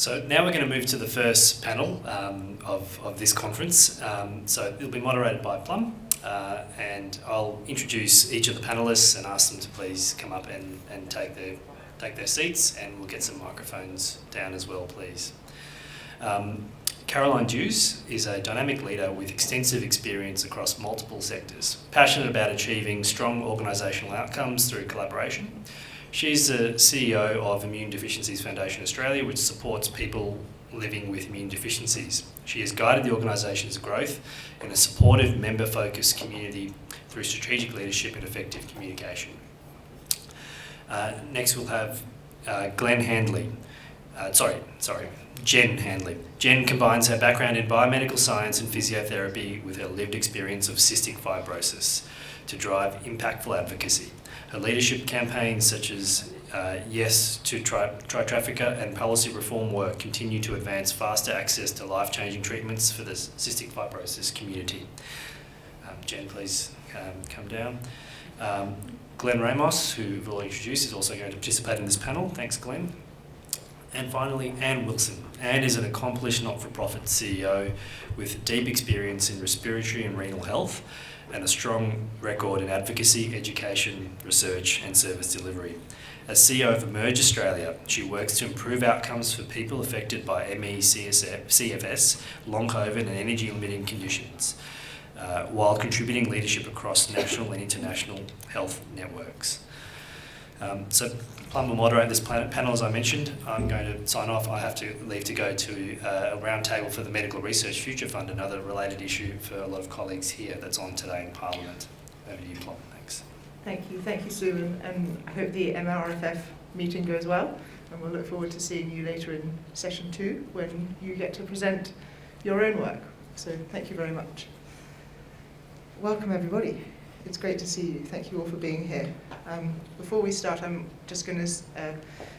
So now we're going to move to the first panel of this conference. So it'll be moderated by Plum, and I'll introduce each of the panellists and ask them to please come up and take their seats, and we'll get some microphones down as well, please. Carolyn is a dynamic leader with extensive experience across multiple sectors, passionate about achieving strong organisational outcomes through collaboration. She's the CEO of Immune Deficiencies Foundation Australia, which supports people living with immune deficiencies. She has guided the organisation's growth in a supportive, member-focused community through strategic leadership and effective communication. Next we'll have Jen Handley. Jen combines her background in biomedical science and physiotherapy with her lived experience of cystic fibrosis to drive impactful advocacy. Her leadership campaigns such as Yes to Trifecta and policy reform work continue to advance faster access to life-changing treatments for the cystic fibrosis community. Jen, please come down. Glen Ramos, who we've already introduced, is also going to participate in this panel. Thanks, Glen. And finally, Anne Wilson. Anne is an accomplished not-for-profit CEO with deep experience in respiratory and renal health and a strong record in advocacy, education, research and service delivery. As CEO of Emerge Australia, she works to improve outcomes for people affected by ME, CFS, long COVID and energy-limiting conditions, while contributing leadership across national and international health networks. So Plum will moderate this panel, as I mentioned. I'm going to sign off. I have to leave to go to a roundtable for the Medical Research Future Fund, another related issue for a lot of colleagues here that's on today in Parliament. Over to you, Plum. Thanks. Thank you, Sue, and I hope the MRFF meeting goes well, and we'll look forward to seeing you later in session 2 when you get to present your own work. So thank you very much. Welcome, everybody. It's great to see you. Thank you all for being here. Before we start, I'm just going to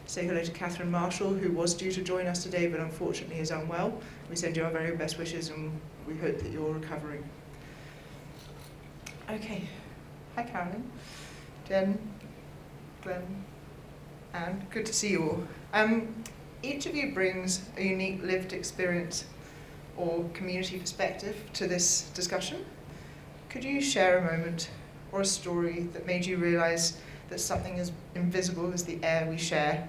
say hello to Catherine Marshall, who was due to join us today, but unfortunately is unwell. We send you our very best wishes, and we hope that you're recovering. Okay. Hi, Carolyn, Jen, Glen, Anne. Good to see you all. Each of you brings a unique lived experience or community perspective to this discussion. Could you share a moment or a story that made you realise that something as invisible as the air we share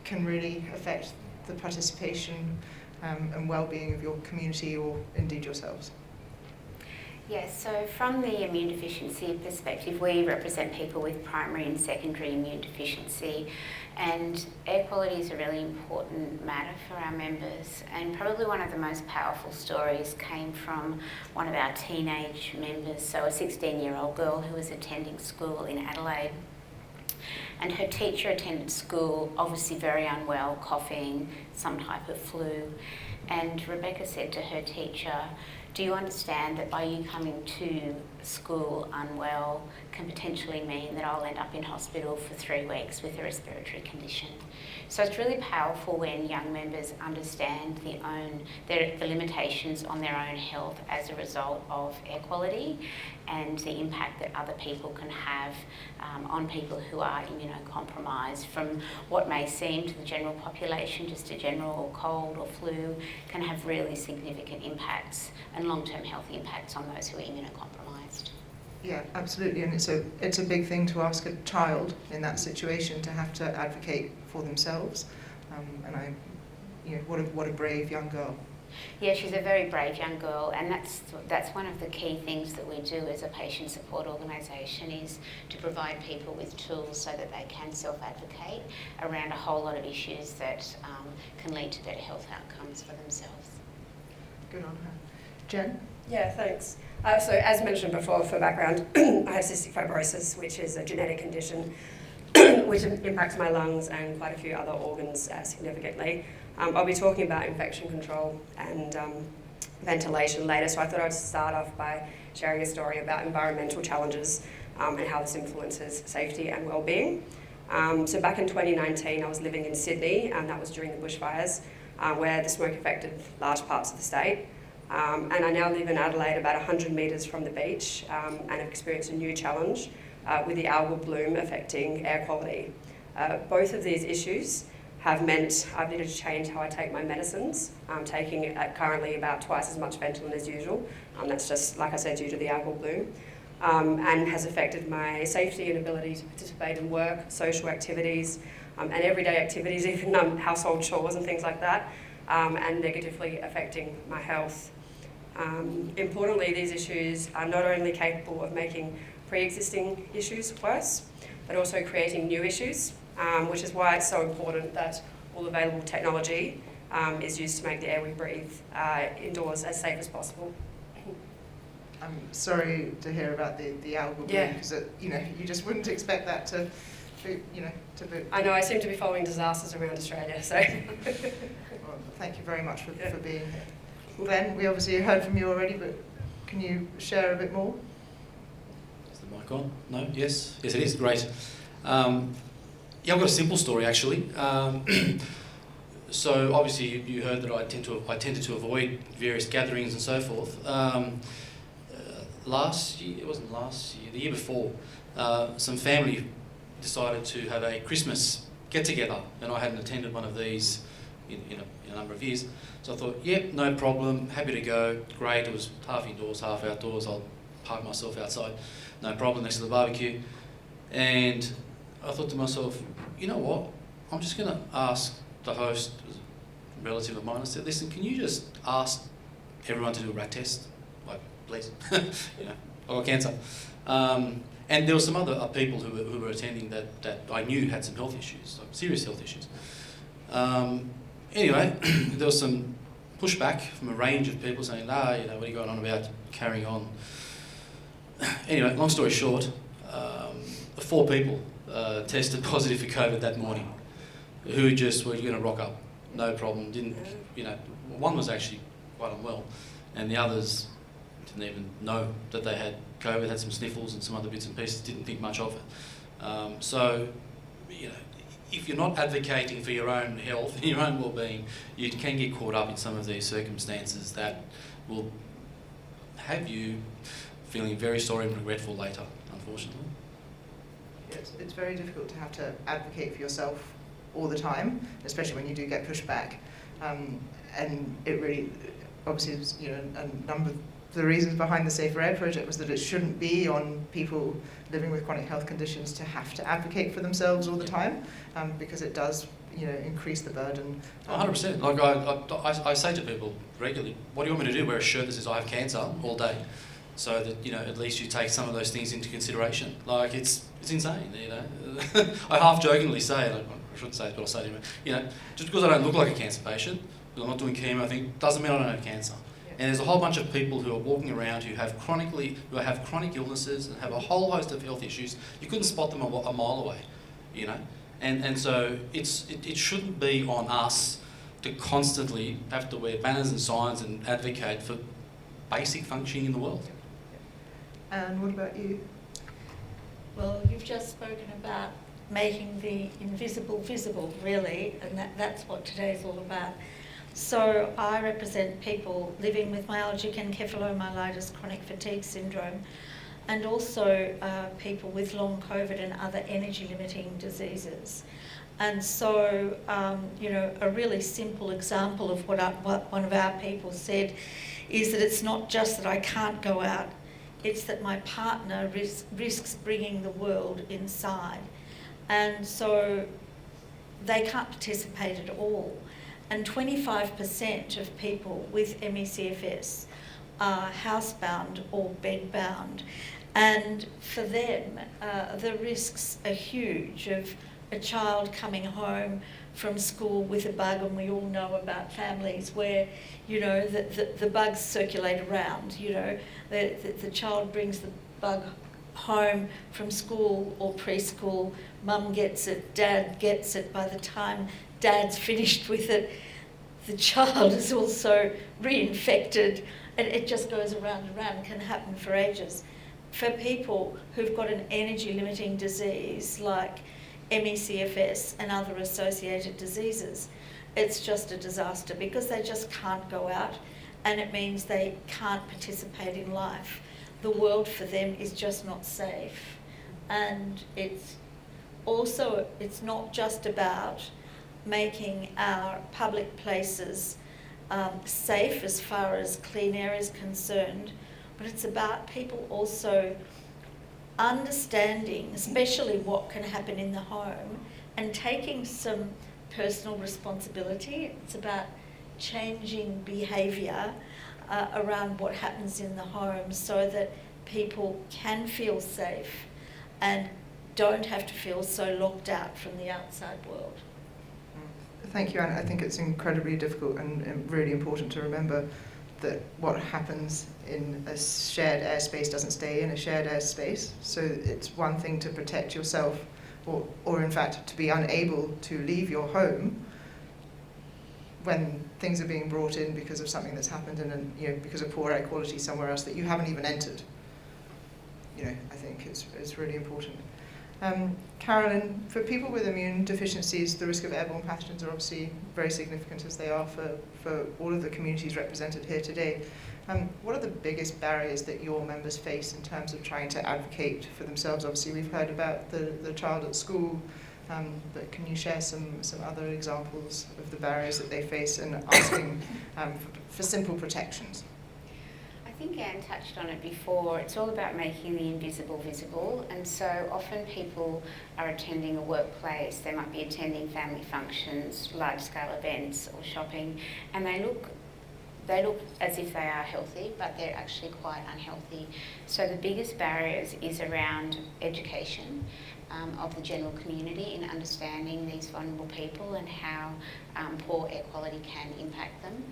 can really affect the participation and well-being of your community or indeed yourselves? Yes, so from the immune deficiency perspective, we represent people with primary and secondary immune deficiency, and air quality is a really important matter for our members, and probably one of the most powerful stories came from one of our teenage members, so a 16-year-old girl who was attending school in Adelaide. And her teacher attended school, obviously very unwell, coughing, some type of flu, and Rebecca said to her teacher, "Do you understand that by you coming to school unwell can potentially mean that I'll end up in hospital for 3 weeks with a respiratory condition?" So it's really powerful when young members understand the limitations on their own health as a result of air quality and the impact that other people can have on people who are immunocompromised. From what may seem to the general population, just a general cold or flu, can have really significant impacts and long-term health impacts on those who are immunocompromised. Yeah, absolutely, and it's a big thing to ask a child in that situation to have to advocate for themselves. What a brave young girl. Yeah, she's a very brave young girl, and that's one of the key things that we do as a patient support organisation, is to provide people with tools so that they can self-advocate around a whole lot of issues that can lead to better health outcomes for themselves. Good on her. Jen? Yeah, thanks. So as mentioned before, for background, I have cystic fibrosis, which is a genetic condition which impacts my lungs and quite a few other organs significantly. I'll be talking about infection control and ventilation later, so I thought I'd start off by sharing a story about environmental challenges and how this influences safety and well-being. So back in 2019, I was living in Sydney, and that was during the bushfires, where the smoke affected large parts of the state. And I now live in Adelaide, about 100 metres from the beach, and have experienced a new challenge with the algal bloom affecting air quality. Both of these issues have meant I've needed to change how I take my medicines. I'm taking currently about twice as much Ventolin as usual. That's just, like I said, due to the algal bloom, and has affected my safety and ability to participate in work, social activities, and everyday activities, even household chores and things like that, and negatively affecting my health. Importantly, these issues are not only capable of making pre-existing issues worse, but also creating new issues, which is why it's so important that all available technology is used to make the air we breathe indoors as safe as possible. I'm sorry to hear about the algal bloom, because you just wouldn't expect that to be. I know, I seem to be following disasters around Australia, so. Well, thank you very much for being here. Glen, we obviously heard from you already, but can you share a bit more? Is the mic on? No? Yes? Yes, it is. Great. Yeah, I've got a simple story actually. So obviously you heard that I tended to avoid various gatherings and so forth. Last year, it wasn't last year, the year before, some family decided to have a Christmas get-together, and I hadn't attended one of these in a number of years. So I thought, yep, no problem, happy to go, great. It was half indoors, half outdoors. I'll park myself outside, no problem, next to the barbecue. And I thought to myself, you know what, I'm just going to ask the host, a relative of mine, I said, listen, can you just ask everyone to do a rat test? Like, please, I've got cancer. And there were some other people who were attending that I knew had some health issues, like serious health issues. Anyway, there was some pushback from a range of people saying, what are you going on about, carrying on? Anyway, long story short, 4 people tested positive for COVID that morning, who just were going to rock up, no problem, one was actually quite unwell, and the others didn't even know that they had COVID, had some sniffles and some other bits and pieces, didn't think much of it. So, if you're not advocating for your own health and your own well-being, you can get caught up in some of these circumstances that will have you feeling very sorry and regretful later, unfortunately. It's very difficult to have to advocate for yourself all the time, especially when you do get pushed back. And it really, obviously, was, a number of the reasons behind the Safer Air project was that it shouldn't be on people living with chronic health conditions to have to advocate for themselves all the time, because it does, increase the burden. 100%. Like I say to people regularly, what do you want me to do? Wear a shirt that says I have cancer all day, so that at least you take some of those things into consideration. Like it's insane, I half jokingly say, I shouldn't say it, but I'll say it, just because I don't look like a cancer patient, because I'm not doing chemo, I think doesn't mean I don't have cancer. And there's a whole bunch of people who are walking around who have chronic illnesses and have a whole host of health issues. You couldn't spot them a mile away, And so it shouldn't be on us to constantly have to wear banners and signs and advocate for basic functioning in the world. And what about you? Well, you've just spoken about making the invisible visible, really, and that's what today's all about. So I represent people living with myalgic encephalomyelitis, chronic fatigue syndrome, and also people with long COVID and other energy-limiting diseases. And so, a really simple example of what one of our people said is that it's not just that I can't go out, it's that my partner risks bringing the world inside. And so they can't participate at all. And 25% of people with ME/CFS are housebound or bedbound. And for them, the risks are huge of a child coming home from school with a bug, and we all know about families where, the bugs circulate around, the child brings the bug home from school or preschool, mum gets it, dad gets it. By the time dad's finished with it, the child is also reinfected, and it just goes around and around, can happen for ages. For people who've got an energy-limiting disease like ME/CFS and other associated diseases, it's just a disaster because they just can't go out, and it means they can't participate in life. The world for them is just not safe. And it's not just about making our public places safe as far as clean air is concerned, but it's about people also understanding, especially what can happen in the home, and taking some personal responsibility. It's about changing behaviour around what happens in the home so that people can feel safe and don't have to feel so locked out from the outside world. Thank you, Anna. I think it's incredibly difficult and really important to remember that what happens in a shared airspace doesn't stay in a shared airspace. So it's one thing to protect yourself, or in fact to be unable to leave your home when things are being brought in because of something that's happened and because of poor air quality somewhere else that you haven't even entered. I think it's really important. Carolyn, for people with immune deficiencies, the risk of airborne pathogens are obviously very significant, as they are for all of the communities represented here today. What are the biggest barriers that your members face in terms of trying to advocate for themselves? Obviously, we've heard about the child at school, but can you share some other examples of the barriers that they face in asking for simple protections? I think Anne touched on it before. It's all about making the invisible visible, and so often people are attending a workplace, they might be attending family functions, large-scale events or shopping, and they look as if they are healthy, but they're actually quite unhealthy. So the biggest barriers is around education of the general community in understanding these vulnerable people and how poor air quality can impact them.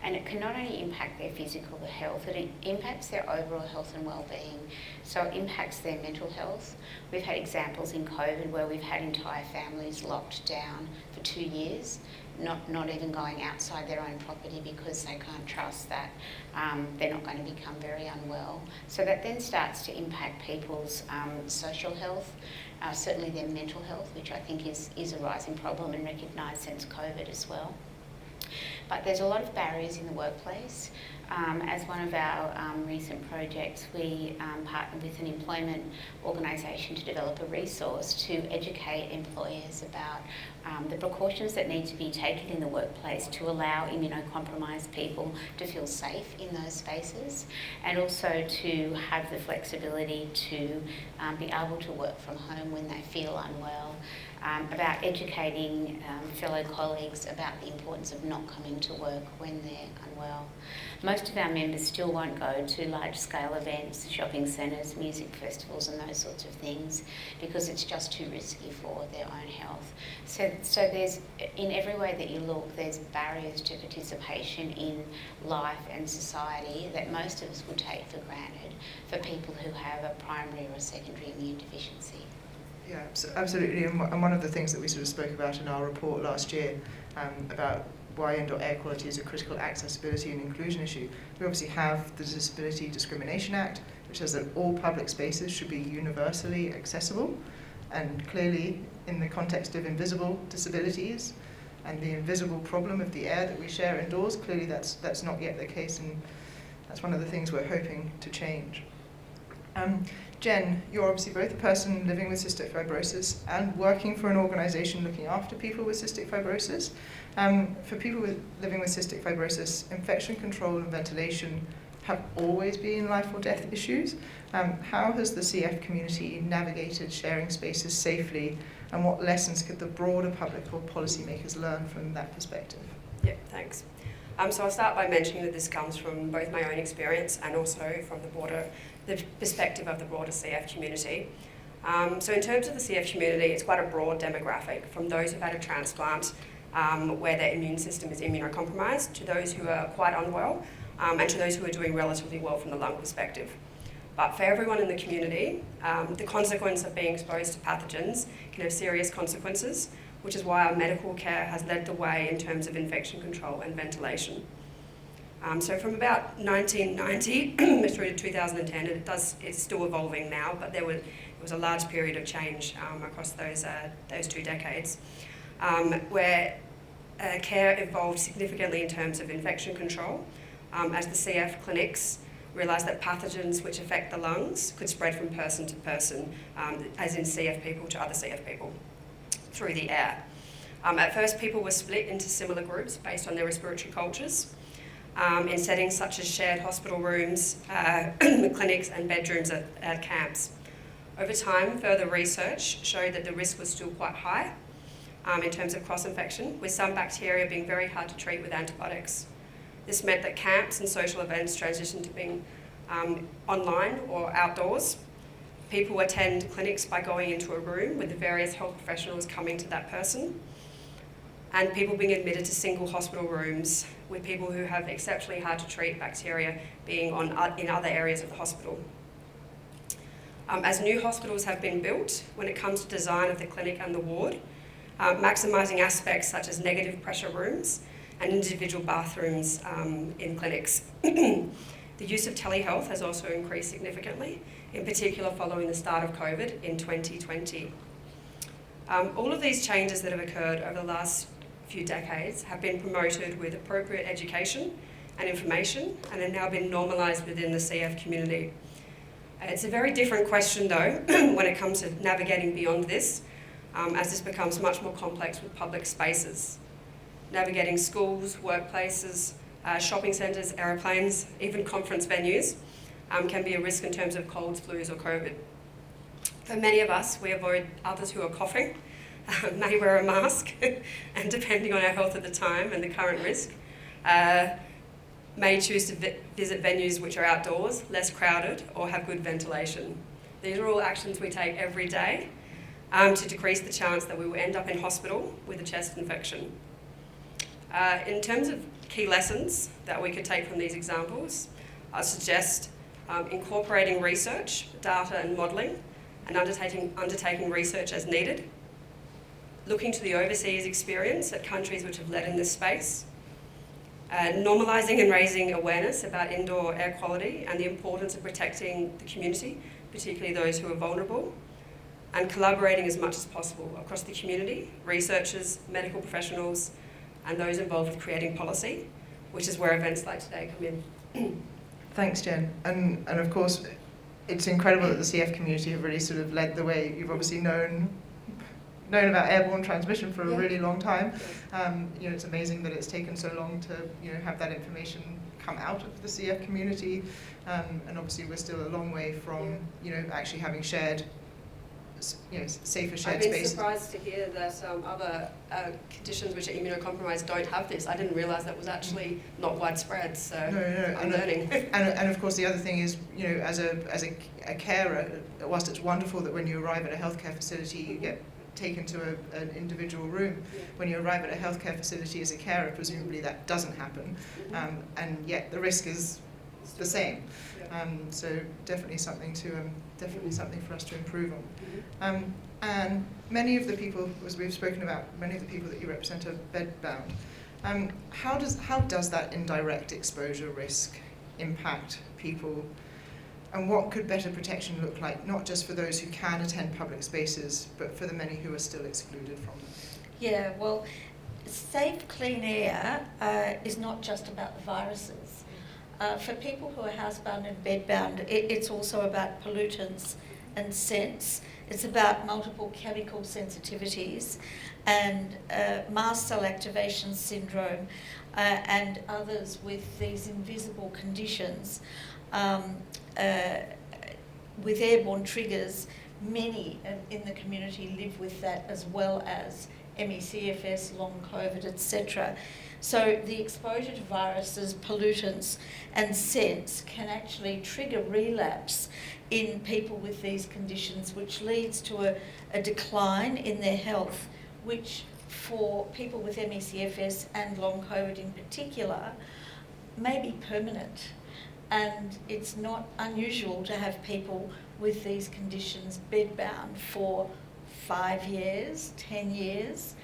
And it can not only impact their physical health, it impacts their overall health and well-being. So it impacts their mental health. We've had examples in COVID where we've had entire families locked down for 2 years, not even going outside their own property because they can't trust that they're not going to become very unwell. So that then starts to impact people's social health, certainly their mental health, which I think is a rising problem and recognised since COVID as well. But there's a lot of barriers in the workplace. As one of our recent projects, we partnered with an employment organisation to develop a resource to educate employers about the precautions that need to be taken in the workplace to allow immunocompromised people to feel safe in those spaces, and also to have the flexibility to be able to work from home when they feel unwell. About educating fellow colleagues about the importance of not coming to work when they're unwell. Most of our members still won't go to large-scale events, shopping centres, music festivals and those sorts of things because it's just too risky for their own health. So there's, in every way that you look, there's barriers to participation in life and society that most of us would take for granted for people who have a primary or secondary immune deficiency. Yeah, absolutely. And one of the things that we sort of spoke about in our report last year about why indoor air quality is a critical accessibility and inclusion issue, we obviously have the Disability Discrimination Act, which says that all public spaces should be universally accessible. And clearly, in the context of invisible disabilities and the invisible problem of the air that we share indoors, clearly that's not yet the case, and that's one of the things we're hoping to change. Jen, you're obviously both a person living with cystic fibrosis and working for an organisation looking after people with cystic fibrosis. For people living with cystic fibrosis, infection control and ventilation have always been life or death issues. How has the CF community navigated sharing spaces safely, and what lessons could the broader public or policymakers learn from that perspective? Yeah, thanks. So I'll start by mentioning that this comes from both my own experience and also from the perspective of the broader CF community. So in terms of the CF community, it's quite a broad demographic, from those who've had a transplant where their immune system is immunocompromised, to those who are quite unwell, and to those who are doing relatively well from the lung perspective. But for everyone in the community, the consequence of being exposed to pathogens can have serious consequences, which is why our medical care has led the way in terms of infection control and ventilation. So from about 1990 through to 2010, it's still evolving now, but it was a large period of change across those 2 decades, where care evolved significantly in terms of infection control, as the CF clinics realised that pathogens which affect the lungs could spread from person to person, as in CF people to other CF people, through the air. At first, people were split into similar groups based on their respiratory cultures in settings such as shared hospital rooms, clinics and bedrooms at camps. Over time, further research showed that the risk was still quite high in terms of cross-infection, with some bacteria being very hard to treat with antibiotics. This meant that camps and social events transitioned to being online or outdoors. People attend clinics by going into a room with the various health professionals coming to that person, and people being admitted to single hospital rooms with people who have exceptionally hard to treat bacteria being in other areas of the hospital. As new hospitals have been built, when it comes to design of the clinic and the ward, maximising aspects such as negative pressure rooms and individual bathrooms in clinics. The use of telehealth has also increased significantly, in particular following the start of COVID in 2020. All of these changes that have occurred over the last few decades have been promoted with appropriate education and information and have now been normalised within the CF community. It's a very different question though when it comes to navigating beyond this, as this becomes much more complex with public spaces. Navigating schools, workplaces, shopping centres, aeroplanes, even conference venues can be a risk in terms of colds, flus or COVID. For many of us, we avoid others who are coughing, may wear a mask, and depending on our health at the time and the current risk, may choose to visit venues which are outdoors, less crowded, or have good ventilation. These are all actions we take every day to decrease the chance that we will end up in hospital with a chest infection. In terms of key lessons that we could take from these examples, I suggest incorporating research, data and modelling, and undertaking research as needed, looking to the overseas experience at countries which have led in this space, normalising and raising awareness about indoor air quality and the importance of protecting the community, particularly those who are vulnerable, and collaborating as much as possible across the community, researchers, medical professionals, and those involved with creating policy, which is where events like today come in. Thanks, Jen. And of course, it's incredible that the CF community have really sort of led the way. You've obviously known about airborne transmission for a really long time. It's amazing that it's taken so long to have that information come out of the CF community, and obviously we're still a long way from actually having shared, safer shared spaces. I've been surprised to hear that other conditions which are immunocompromised don't have this. I didn't realise that was actually not widespread. So I'm learning. And of course the other thing is, as a carer, whilst it's wonderful that when you arrive at a healthcare facility you get taken to an individual room. When you arrive at a healthcare facility as a carer, presumably that doesn't happen, and yet the risk is the same. So definitely something for us to improve on. And many of the people, as we've spoken about, many of the people that you represent are bedbound. How does that indirect exposure risk impact people? And what could better protection look like, not just for those who can attend public spaces, but for the many who are still excluded from them? Yeah, well, safe, clean air is not just about the viruses. For people who are housebound and bedbound, it's also about pollutants and scents. It's about multiple chemical sensitivities and mast cell activation syndrome and others with these invisible conditions. With airborne triggers, many in the community live with that, as well as ME/CFS, long COVID, etc. So the exposure to viruses, pollutants and scents can actually trigger relapse in people with these conditions, which leads to a decline in their health, which for people with ME/CFS and long COVID in particular may be permanent. And it's not unusual to have people with these conditions bedbound for 5 years, 10 years.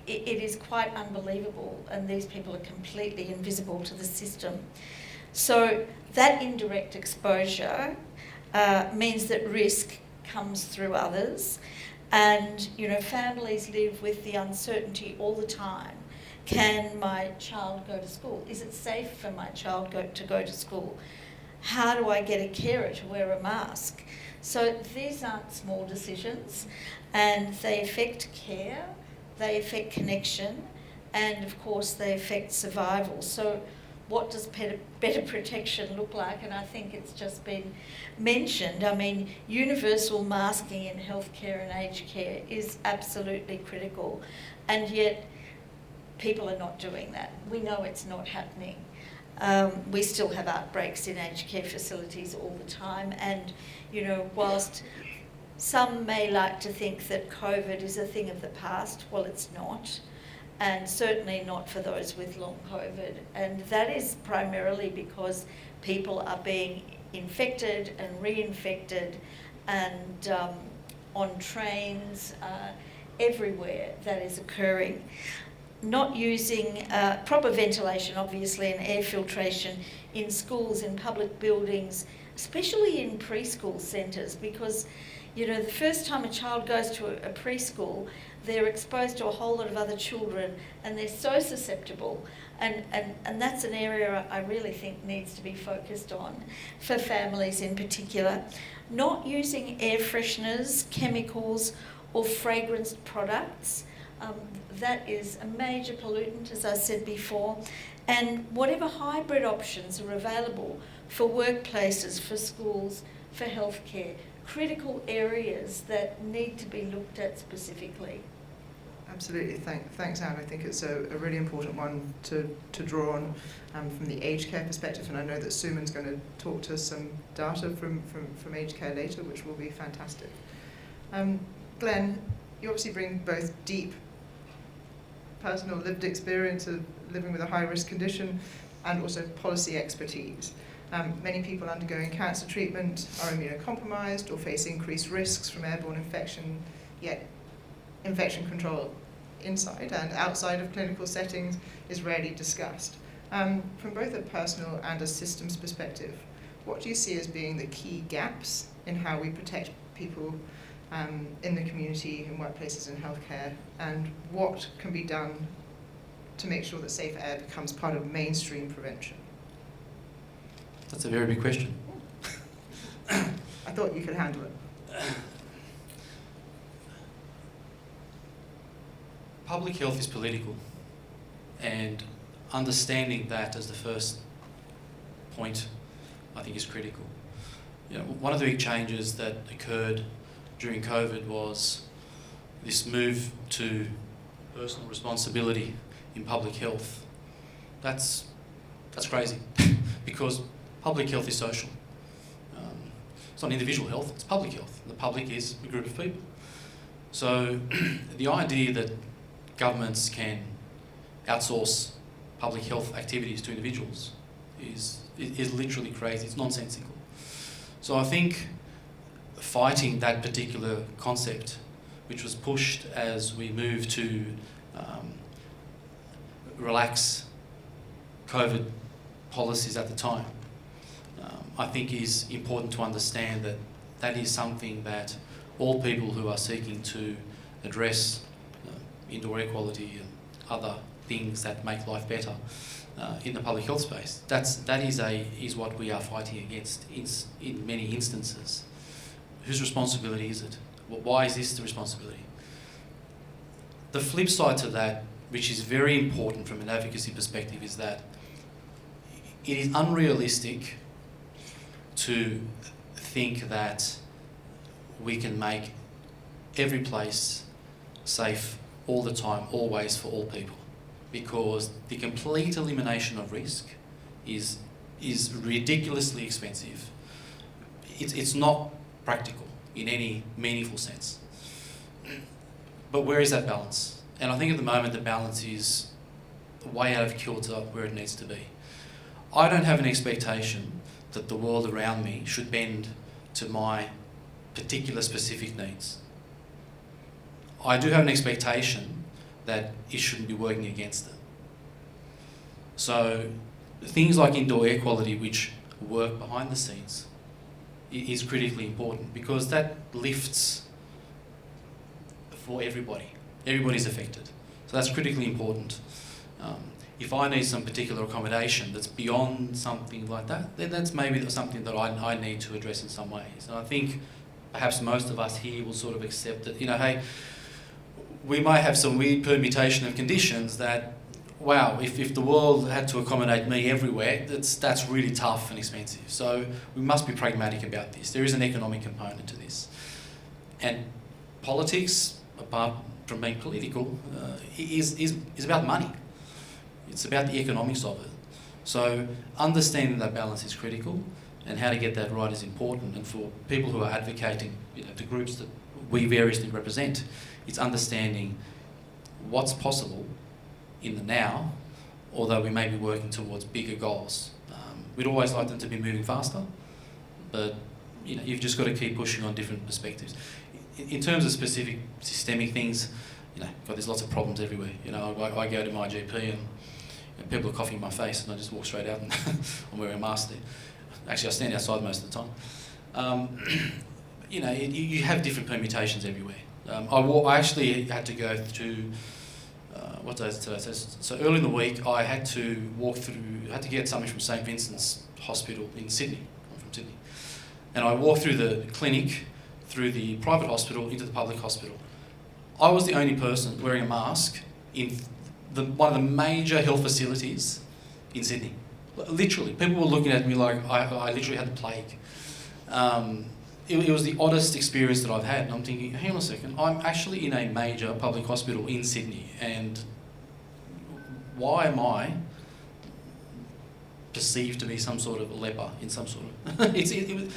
It is quite unbelievable, and these people are completely invisible to the system. So that indirect exposure means that risk comes through others, and families live with the uncertainty all the time. Can my child go to school? Is it safe for my child to go to school? How do I get a carer to wear a mask? So these aren't small decisions, and they affect care they affect connection, and of course they affect survival. So what does better protection look like? And I think it's just been mentioned. I mean, universal masking in healthcare and aged care is absolutely critical, and yet people are not doing that. We know it's not happening. We still have outbreaks in aged care facilities all the time, and you know, whilst some may like to think that COVID is a thing of the past, well, it's not, and certainly not for those with long COVID. And that is primarily because people are being infected and reinfected, and on trains, everywhere that is occurring. Not using proper ventilation, obviously, and air filtration in schools, in public buildings, especially in preschool centres, because, you know, the first time a child goes to a preschool, they're exposed to a whole lot of other children, and they're so susceptible. And that's an area I really think needs to be focused on for families in particular. Not using air fresheners, chemicals, or fragranced products. That is a major pollutant, as I said before, and whatever hybrid options are available for workplaces, for schools, for healthcare, critical areas that need to be looked at specifically. Absolutely, thanks Anne. I think it's a really important one to draw on from the aged care perspective, and I know that Suman's going to talk to us some data from aged care later, which will be fantastic. Glen, you obviously bring both deep personal lived experience of living with a high-risk condition and also policy expertise. Many people undergoing cancer treatment are immunocompromised or face increased risks from airborne infection, yet infection control inside and outside of clinical settings is rarely discussed. From both a personal and a systems perspective, what do you see as being the key gaps in how we protect people in the community, in workplaces and healthcare, and what can be done to make sure that safe air becomes part of mainstream prevention? That's a very big question. I thought you could handle it. Public health is political, and understanding that as the first point, I think, is critical. You know, one of the big changes that occurred during COVID was this move to personal responsibility in public health. That's crazy because public health is social. It's not individual health, it's public health. The public is a group of people. So the idea that governments can outsource public health activities to individuals is literally crazy, it's nonsensical. So I think fighting that particular concept, which was pushed as we moved to relax COVID policies at the time, I think is important to understand that that is something that all people who are seeking to address indoor air quality and other things that make life better in the public health space, that is what we are fighting against in many instances. Whose responsibility is it? Why is this the responsibility? The flip side to that, which is very important from an advocacy perspective, is that it is unrealistic to think that we can make every place safe all the time, always, for all people, because the complete elimination of risk is ridiculously expensive. It's not practical in any meaningful sense. But where is that balance? And I think at the moment the balance is way out of kilter where it needs to be. I don't have an expectation that the world around me should bend to my particular specific needs. I do have an expectation that it shouldn't be working against it. So things like indoor air quality, which work behind the scenes, is critically important because that lifts for everybody. Everybody's affected. So that's critically important. If I need some particular accommodation that's beyond something like that, then that's maybe something that I need to address in some ways. And I think perhaps most of us here will sort of accept that, you know, hey, we might have some weird permutation of conditions that, wow, if the world had to accommodate me everywhere, that's really tough and expensive. So we must be pragmatic about this. There is an economic component to this. And politics, apart from being political, is about money. It's about the economics of it. So understanding that balance is critical, and how to get that right is important. And for people who are advocating, the groups that we variously represent, it's understanding what's possible in the now, although we may be working towards bigger goals. We'd always like them to be moving faster, but you've just got to keep pushing on different perspectives. In terms of specific systemic things, God, there's lots of problems everywhere. I go to my GP and people are coughing in my face, and I just walk straight out and I'm wearing a mask there. Actually, I stand outside most of the time. You have different permutations everywhere. I actually had to go to, what day is it today? So early in the week, I had to get something from St Vincent's Hospital in Sydney. I'm from Sydney. And I walked through the clinic, through the private hospital, into the public hospital. I was the only person wearing a mask in one of the major health facilities in Sydney. Literally, people were looking at me like I literally had the plague. It was the oddest experience that I've had, and I'm thinking, hang on a second, I'm actually in a major public hospital in Sydney, and why am I perceived to be some sort of leper in some sort of...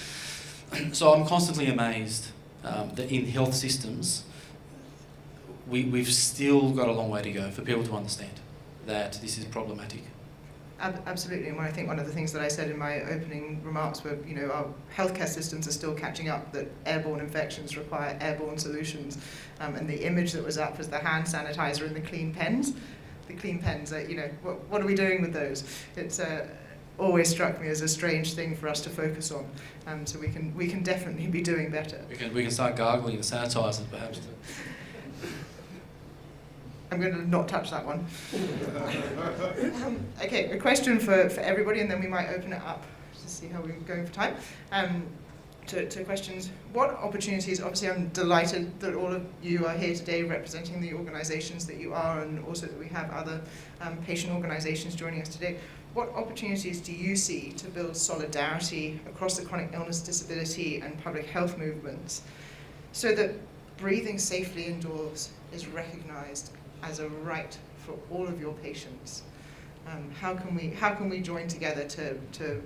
So I'm constantly amazed that in health systems, we've still got a long way to go for people to understand that this is problematic. Absolutely, and I think one of the things that I said in my opening remarks were, our healthcare systems are still catching up, that airborne infections require airborne solutions, and the image that was up was the hand sanitizer and the clean pens. The clean pens, what are we doing with those? It's always struck me as a strange thing for us to focus on, so we can definitely be doing better. We can start gargling the sanitizer, perhaps. I'm going to not touch that one. Okay, a question for everybody, and then we might open it up to see how we're going for time. To questions. What opportunities, obviously I'm delighted that all of you are here today representing the organisations that you are, and also that we have other patient organisations joining us today. What opportunities do you see to build solidarity across the chronic illness, disability and public health movements so that breathing safely indoors is recognised as a right for all of your patients? How can we join together to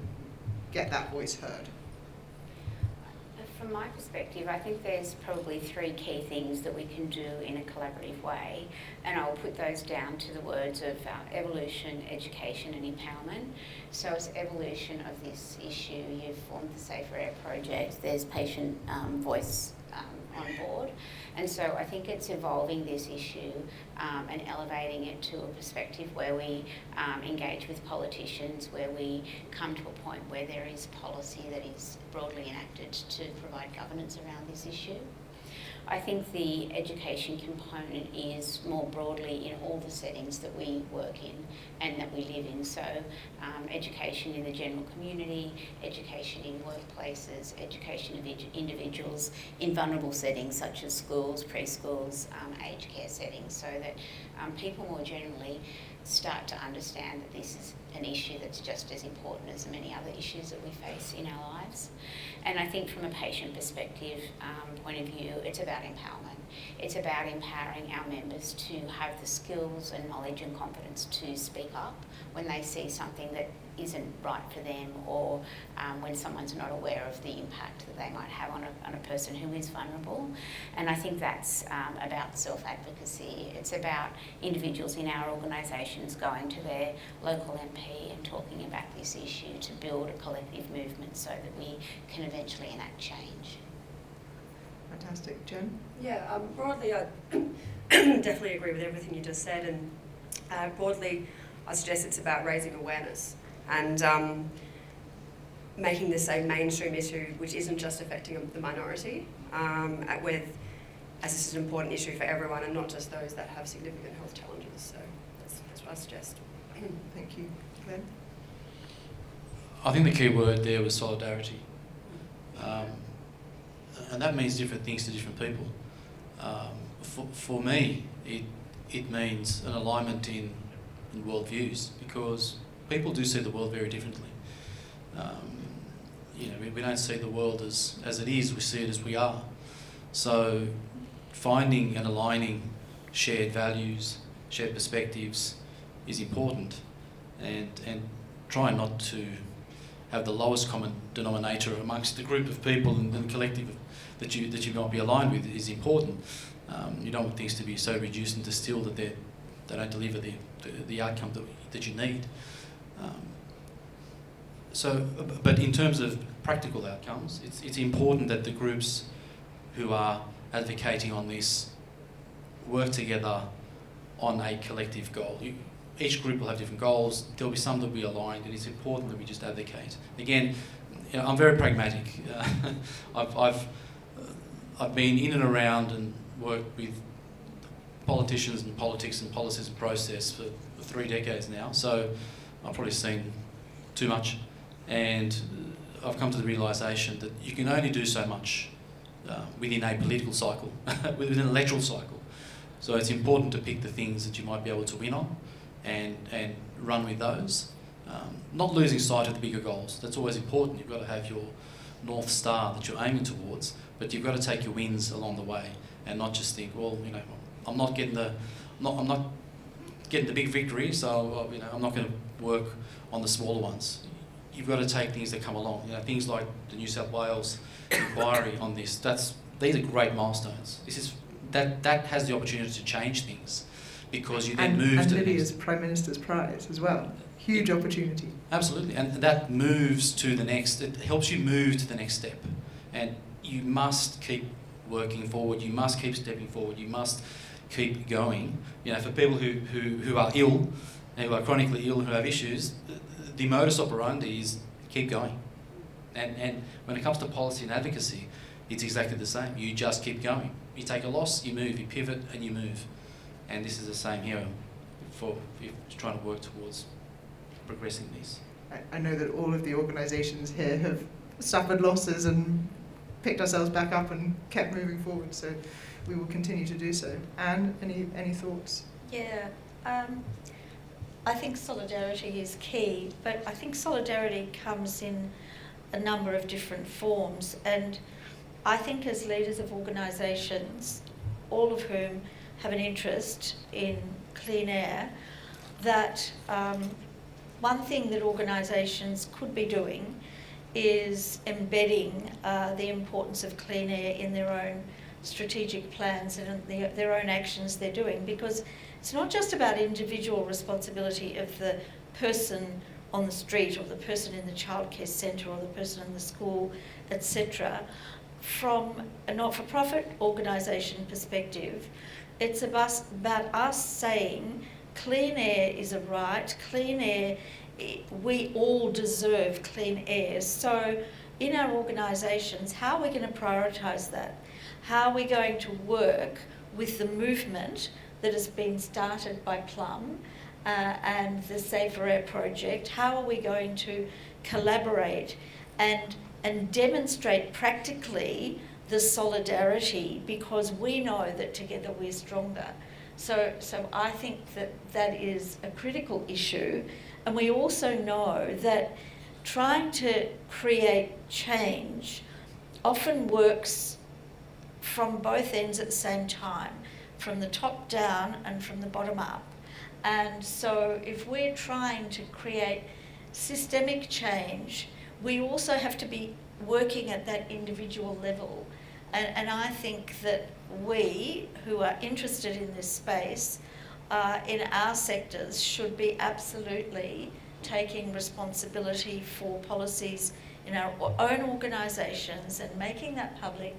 get that voice heard? From my perspective, I think there's probably three key things that we can do in a collaborative way, and I'll put those down to the words of evolution, education and empowerment. So as evolution of this issue, you've formed the Safer Air Project, there's patient voice on board. And so I think it's evolving this issue and elevating it to a perspective where we engage with politicians, where we come to a point where there is policy that is broadly enacted to provide governance around this issue. I think the education component is more broadly in all the settings that we work in and that we live in. So education in the general community, education in workplaces, education of individuals in vulnerable settings such as schools, preschools, aged care settings, so that people more generally start to understand that this is an issue that's just as important as many other issues that we face in our lives. And I think from a patient perspective point of view, it's about empowerment. It's about empowering our members to have the skills and knowledge and confidence to speak up when they see something that isn't right for them, or when someone's not aware of the impact that they might have on a person who is vulnerable. And I think that's about self-advocacy. It's about individuals in our organisations going to their local MP and talking about this issue to build a collective movement so that we can eventually enact change. Fantastic. Jen? Yeah, broadly I definitely agree with everything you just said, and broadly I suggest it's about raising awareness and making this a mainstream issue which isn't just affecting the minority, as this is an important issue for everyone and not just those that have significant health challenges. So that's what I suggest. Thank you. Glen? I think the key word there was solidarity. And that means different things to different people. For me, it means an alignment in worldviews, because people do see the world very differently. We don't see the world as it is, we see it as we are. So finding and aligning shared values, shared perspectives is important, and try not to have the lowest common denominator amongst the group of people and the collective that you might be aligned with is important. You don't want things to be so reduced and distilled that they don't deliver the outcome that you need. But in terms of practical outcomes, it's important that the groups who are advocating on this work together on a collective goal. Each group will have different goals. There'll be some that will be aligned, and it's important that we just advocate. Again, I'm very pragmatic. I've been in and around and worked with politicians and politics and policies and process for 3 decades now, so I've probably seen too much, and I've come to the realisation that you can only do so much within a political cycle, within an electoral cycle. So it's important to pick the things that you might be able to win on and run with those. Not losing sight of the bigger goals. That's always important. You've got to have your North Star that you're aiming towards, but you've got to take your wins along the way and not just think, well, I'm not getting the big victory, so I'm not going to work on the smaller ones. You've got to take things that come along. Things like the New South Wales inquiry on this. These are great milestones. That has the opportunity to change things, because you then move to Lydia's Prime Minister's Prize as well. Huge opportunity. Absolutely, and that moves to the next. It helps you move to the next step, and you must keep working forward. You must keep stepping forward. You must keep going. For people who are ill, who are chronically ill, and who have issues, the modus operandi is keep going. And when it comes to policy and advocacy, it's exactly the same. You just keep going. You take a loss, you move, you pivot, and you move. And this is the same here if you're trying to work towards progressing this. I know that all of the organisations here have suffered losses and picked ourselves back up and kept moving forward, so we will continue to do so. Anne, any thoughts? Yeah, I think solidarity is key, but I think solidarity comes in a number of different forms, and I think as leaders of organisations, all of whom have an interest in clean air, that one thing that organisations could be doing is embedding the importance of clean air in their own strategic plans and their own actions they're doing, because it's not just about individual responsibility of the person on the street or the person in the childcare centre or the person in the school, etc. From a not-for-profit organisation perspective, it's about us saying clean air is a right, clean air, we all deserve clean air. So in our organisations, how are we going to prioritise that? How are we going to work with the movement that has been started by Plum and the Safer Air project? How are we going to collaborate and demonstrate practically the solidarity, because we know that together we're stronger. So I think that is a critical issue, and we also know that trying to create change often works from both ends at the same time, from the top down and from the bottom up. And so if we're trying to create systemic change, we also have to be working at that individual level. And I think that we, who are interested in this space, in our sectors, should be absolutely taking responsibility for policies in our own organisations and making that public,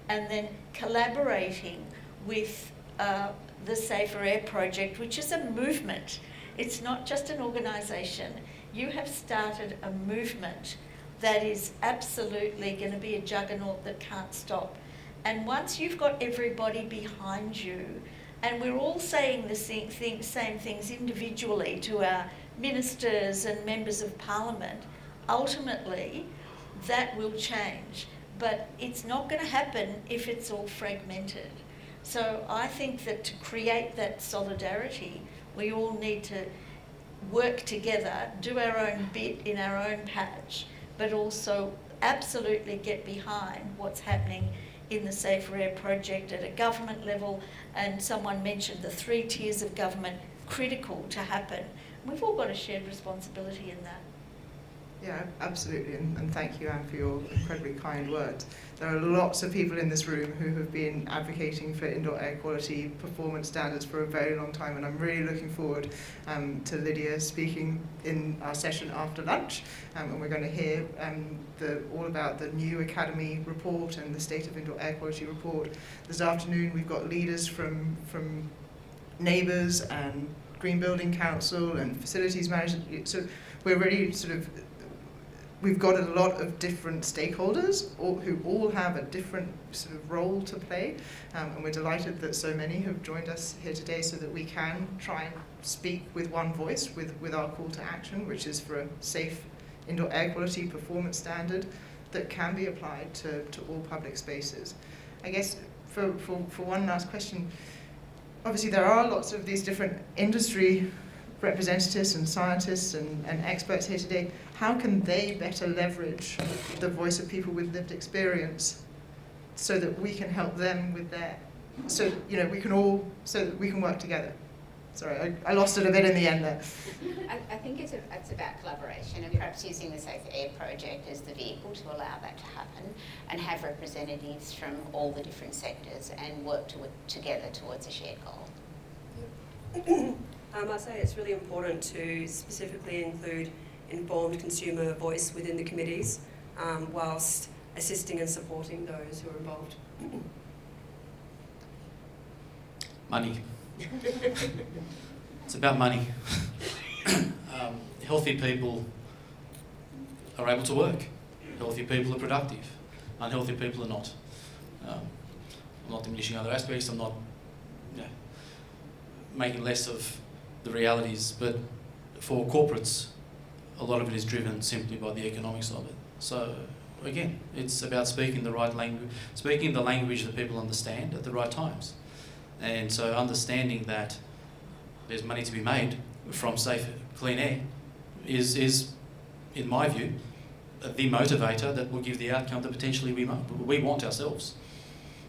and then collaborating with the Safer Air project, which is a movement. It's not just an organisation. You have started a movement that is absolutely going to be a juggernaut that can't stop. And once you've got everybody behind you, and we're all saying the same things individually to our ministers and members of parliament, ultimately that will change. But it's not going to happen if it's all fragmented. So I think that to create that solidarity, we all need to work together, do our own bit in our own patch, but also absolutely get behind what's happening in the Safer Air project at a government level. And someone mentioned the 3 tiers of government, critical to happen. We've all got a shared responsibility in that. Yeah, absolutely, and thank you, Anne, for your incredibly kind words. There are lots of people in this room who have been advocating for indoor air quality performance standards for a very long time, and I'm really looking forward to Lydia speaking in our session after lunch, and we're going to hear all about the new Academy report and the State of Indoor Air Quality report. This afternoon we've got leaders from Neighbours and Green Building Council and facilities management, so we're really we've got a lot of different stakeholders who all have a different sort of role to play, and we're delighted that so many have joined us here today so that we can try and speak with one voice with our call to action, which is for a safe indoor air quality performance standard that can be applied to all public spaces. I guess for one last question, obviously there are lots of these different industry representatives and scientists and experts here today. How can they better leverage the voice of people with lived experience so that we can help them with their, so that we can work together? Sorry, I lost it a bit in the end there. I think it's about collaboration, and perhaps using the Safe Air project as the vehicle to allow that to happen, and have representatives from all the different sectors and work together towards a shared goal. I say it's really important to specifically include informed consumer voice within the committees, whilst assisting and supporting those who are involved. Money. It's about money. Healthy people are able to work. Healthy people are productive. Unhealthy people are not. I'm not diminishing other aspects. I'm not making less of the realities, but for corporates, a lot of it is driven simply by the economics of it. So again, it's about speaking the right language, speaking the language that people understand at the right times. And so understanding that there's money to be made from safe, clean air is in my view, the motivator that will give the outcome that potentially we want ourselves.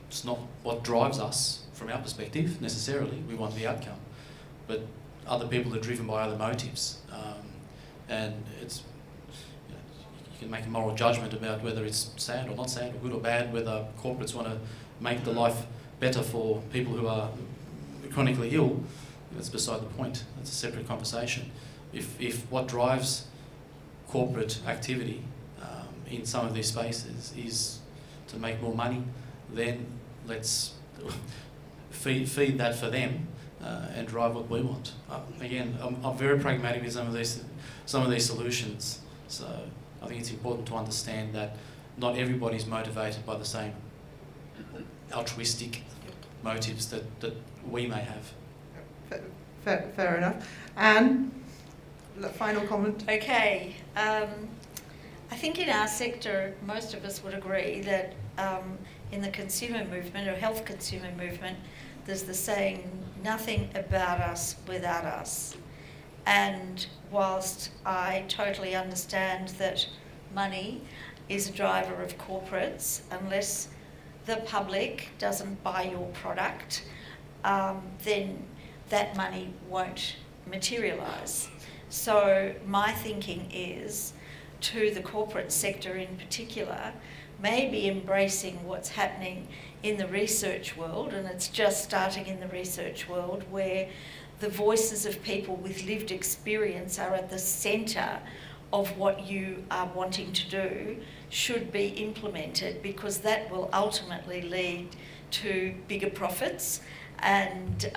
It's not what drives us from our perspective necessarily. We want the outcome, but other people are driven by other motives, and it's you can make a moral judgment about whether it's sad or not sad, or good or bad, whether corporates want to make the life better for people who are chronically ill. That's beside the point. That's a separate conversation. If what drives corporate activity in some of these spaces is to make more money, then let's feed that for them and drive what we want. Again, I'm very pragmatic with some of these solutions. So I think it's important to understand that not everybody's motivated by the same altruistic motives that we may have. Fair enough. Anne, final comment? Okay. I think in our sector, most of us would agree that in the consumer movement, or health consumer movement, there's the saying, nothing about us without us. And whilst I totally understand that money is a driver of corporates, unless the public doesn't buy your product, then that money won't materialise. So my thinking is, to the corporate sector in particular, maybe embracing what's happening in the research world, and it's just starting in the research world, where the voices of people with lived experience are at the centre of what you are wanting to do, should be implemented, because that will ultimately lead to bigger profits and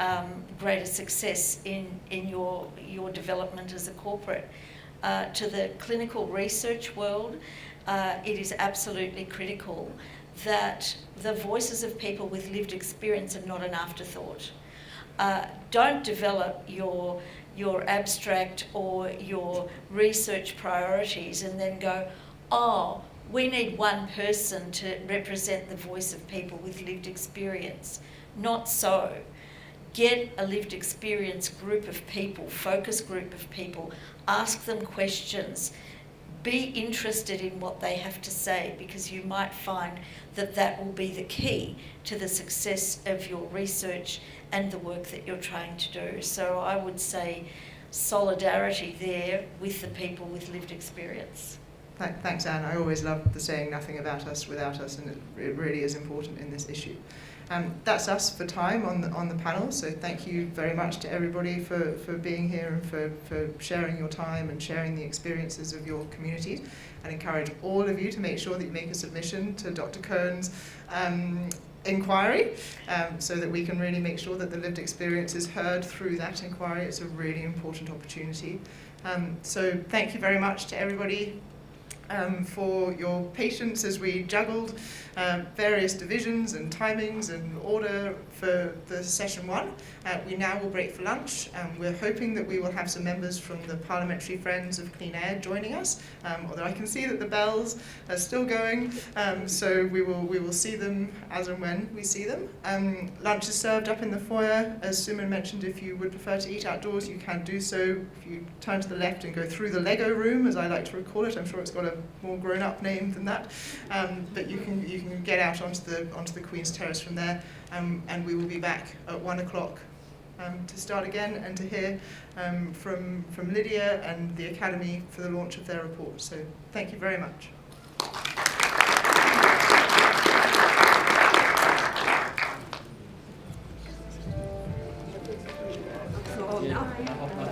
greater success in your development as a corporate. To the clinical research world, it is absolutely critical that the voices of people with lived experience are not an afterthought. Don't develop your abstract or your research priorities and then go, oh, we need one person to represent the voice of people with lived experience. Not so. Get a lived experience group of people, focus group of people, ask them questions, be interested in what they have to say, because you might find that that will be the key to the success of your research and the work that you're trying to do. So I would say solidarity there with the people with lived experience. Thanks, Anne. I always love the saying nothing about us without us, and it really is important in this issue. That's us for time on the panel, so thank you very much to everybody for being here and for sharing your time and sharing the experiences of your communities, and encourage all of you to make sure that you make a submission to Dr. Cohen's inquiry, so that we can really make sure that the lived experience is heard through that inquiry. It's a really important opportunity. So thank you very much to everybody for your patience as we juggled various divisions and timings and order for the session one. We now will break for lunch. We're hoping that we will have some members from the Parliamentary Friends of Clean Air joining us, although I can see that the bells are still going, so we will see them as and when we see them. Lunch is served up in the foyer. As Suman mentioned, if you would prefer to eat outdoors, you can do so. If you turn to the left and go through the Lego room, as I like to recall it, I'm sure it's got a more grown-up name than that, but you can get out onto the Queen's Terrace from there, and we will be back at 1 o'clock to start again and to hear from Lydia and the Academy for the launch of their report. So thank you very much. Oh, no.